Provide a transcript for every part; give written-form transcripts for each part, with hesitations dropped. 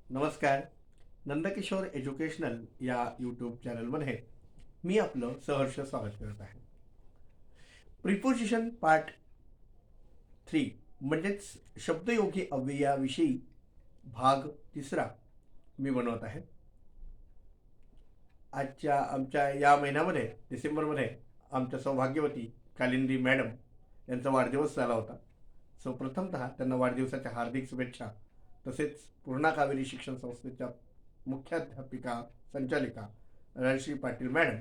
नमस्कार. नंदकिशोर एज्युकेशनल या यूट्यूब चॅनलमध्ये मी आपलं सहर्ष स्वागत करत आहे. प्रिपोजिशन पार्ट 3 म्हणजेच शब्दयोगी अव्ययाविषयी भाग 3 मी बनवत आहे. आजच्या आमच्या या महिन्यामध्ये डिसेंबरमध्ये आमच्या सौभाग्यवती कालिंदी मॅडम यांचा वाढदिवस झाला होता. सो प्रथमतः त्यांना वाढदिवसाच्या हार्दिक शुभेच्छा. तसेच पूर्णा कावेरी शिक्षण संस्थेच्या मुख्याध्यापिका संचालिका रणश्री पाटील मॅडम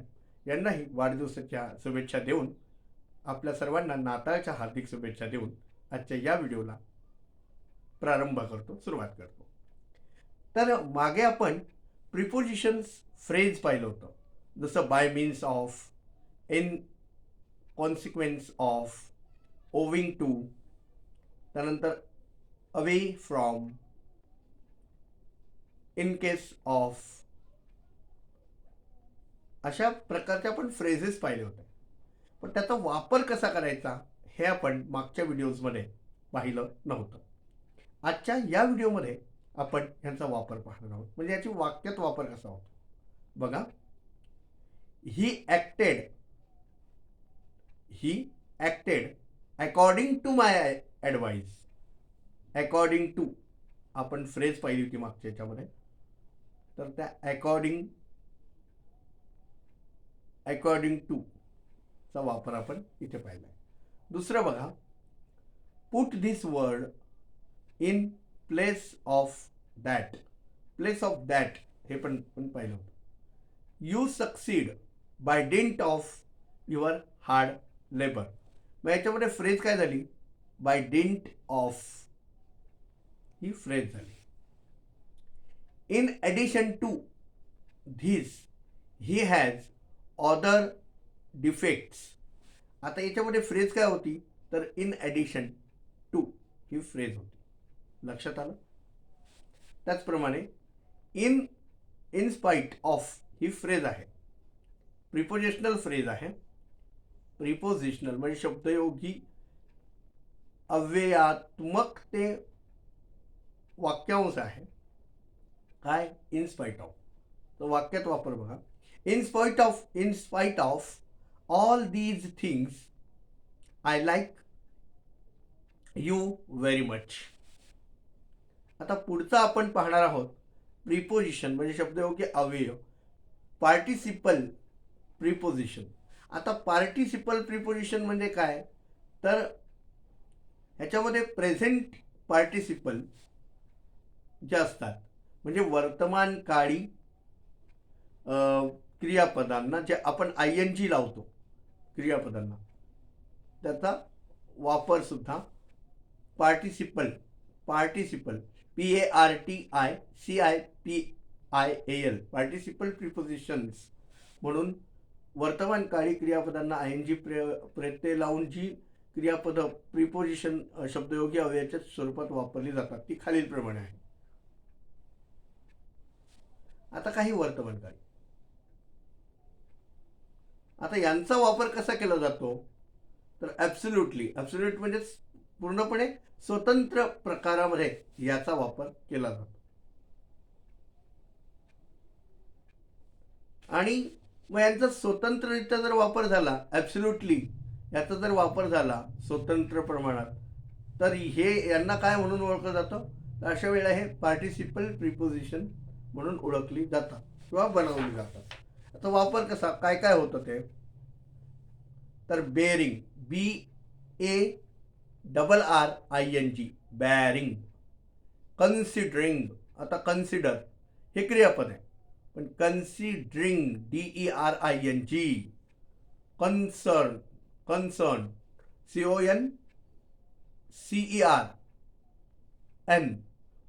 यांनाही वाढदिवसाच्या शुभेच्छा देऊन आपल्या सर्वांना नाताळच्या हार्दिक शुभेच्छा देऊन आजच्या या व्हिडिओला प्रारंभ करतो, सुरुवात करतो. तर मागे आपण प्रिपोजिशन्स फ्रेज पाहिलं होतं, जसं by means of, in consequence of, owing to, त्यानंतर away from, in case of, अशा प्रकारचे आपण फ्रेजेस पाहिले होते. पण त्याचा वापर कसा करायचा हे आपण मागच्या व्हिडिओजमध्ये पाहिलं नव्हतं. आजच्या या व्हिडिओमध्ये आपण ह्यांचा वापर पाहणार आहोत, म्हणजे याची वाक्यात वापर कसा होतो. बघा, he acted according to my advice. According to आपण फ्रेज पाहिली होती मागच्या याच्यामध्ये, तर त्या अकॉर्डिंग टू चा वापर आपण इथे पाहिला आहे. दुसरं बघा, put this word in place of that. Place of that हे पण पाहिलं होतं. You succeed by dint of your hard labour. मग याच्यामध्ये फ्रेज काय झाली? बाय डिंट ऑफ ही फ्रेज झाली. In addition to this he has other defects. आता याच्यामध्ये फ्रेज काय होती? तर इन ॲडिशन टू ही फ्रेज होती. लक्षात आलं? त्याचप्रमाणे इन स्पाईट ऑफ ही फ्रेज आहे, प्रिपोजिशनल फ्रेज आहे. प्रिपोजिशनल म्हणजे शब्दयोगी अव्ययात्मक ते वाक्यांश आहे. काय? In spite of. तो वाक्यात वापर बघा. In spite of all these things I like you very much. आता पुढचा आपण पाहणार आहोत प्रिपोजिशन म्हणजे शब्दयोगी अव्यय, पार्टिसिपल प्रिपोजिशन. आता पार्टिसिपल प्रिपोजिशन म्हणजे काय? तर ह्याच्यामध्ये प्रेझेंट पार्टिसिपल जे असतात, म्हणजे वर्तमान काळी क्रियापदांना जे आपण ING लावतो क्रियापदांना, त्याचा वापर सुद्धा पार्टिसिपल PARTICIPAL पार्टिसिपल प्रिपोजिशन्स म्हणून वर्तमान काळी क्रियापदांना ING प्रत्यय लावून जी क्रियापदं प्रिपोजिशन शब्दयोगी अव्ययाच्या स्वरूपात वापरली जातात ती खालीलप्रमाणे आहे. आता काही वर्तमान काळी. आता यांचा वापर कसा केला जातो? तर ॲब्सोल्यूट म्हणजे पूर्णपणे स्वतंत्र प्रकारामध्ये याचा वापर केला जातो. आणि मग यांचा स्वतंत्ररित्या जर वापर झाला, ॲब्सोल्युटली याचा जर वापर झाला स्वतंत्र प्रमाणात, तर हे यांना काय म्हणून ओळखलं जातं? तर अशा वेळेला हे पार्टिसिपल प्रिपोजिशन म्हणून ओळखली जातात किंवा बनवली जातात. आता वापर कसा काय काय होतं ते? तर बेअरिंग, BARRING, बॅरिंग. कन्सिडरिंग, आता कन्सिडर हे क्रियापद आहे, पण कन्सिडरिंग DERING. कन्सर्न, CONCERN,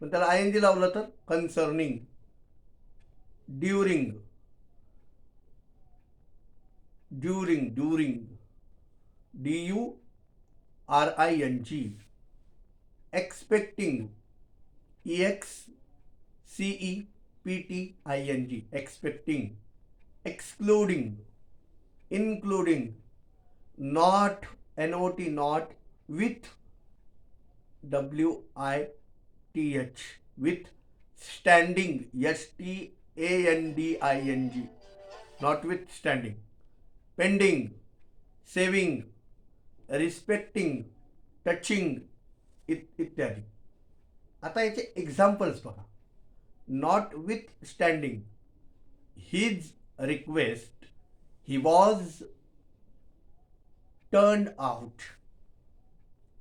पण त्याला ING लावलं तर concerning. During, DURING, expecting, EXCEPTING, expecting. Excluding, including, not, not, with, WITH, with, standing, STANDING, not with standing, pending, saving, respecting, touching इत्यादी. आता याचे एक्झाम्पल्स बघा. Not with standing, his request, he was turned out.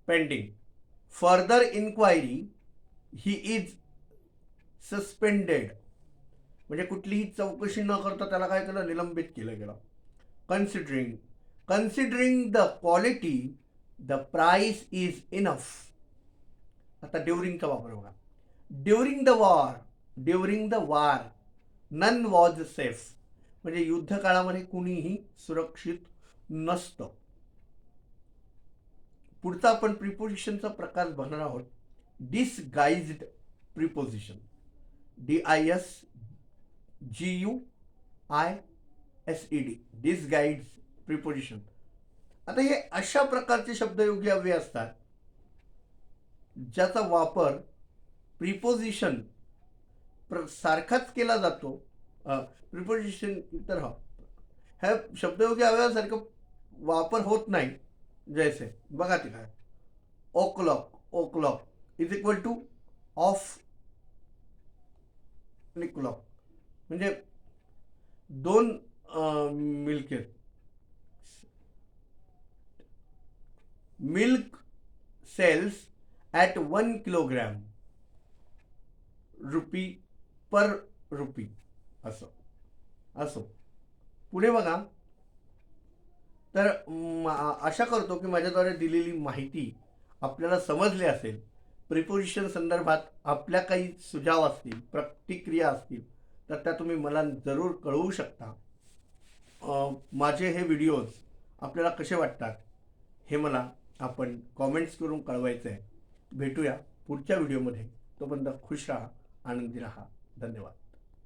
Pending, further inquiry, he is suspended. म्हणजे कुठलीही चौकशी न करता त्याला काय केलं, निलंबित केलं गेलं. Considering, considering the quality, the price is enough. आता ड्युरिंगचा वापर बघा. During the war none was safe. म्हणजे युद्ध काळामध्ये कुणीही सुरक्षित नसतं. पुढचा आपण प्रिपोजिशनचा प्रकार बघणार आहोत. Disguised preposition, DISGUISED, disguised preposition. आता हे अशा प्रकारचे शब्दयोगी अव्यय असतात ज्याचा वापर प्रिपोजिशन सारखाच केला जातो. प्रिपोजिशन तर ह्या शब्दयोगी अव्ययासारखं वापर होत नाही. जैसे बघा ते काय, o'clock is equal to of clock. म्हणजे दोन milk sells at 1 kilogram rupee per rupee. असो पुढे बघा. तर आशा करतो की माझ्याद्वारे दिलेली माहिती आपल्याला समजली असेल. प्रिपोजिशन संदर्भात आपल्या काही सुझाव असतील, प्रतिक्रिया असतील तर त्या तुम्ही मला जरूर कळवू शकता. माझे हे व्हिडिओज आपल्याला कसे वाटतात हे मला आपण कॉमेंट्स करून कळवायचं आहे. भेटूया पुढच्या व्हिडिओमध्ये. तोपर्यंत खुश राहा, आनंदी राहा. धन्यवाद.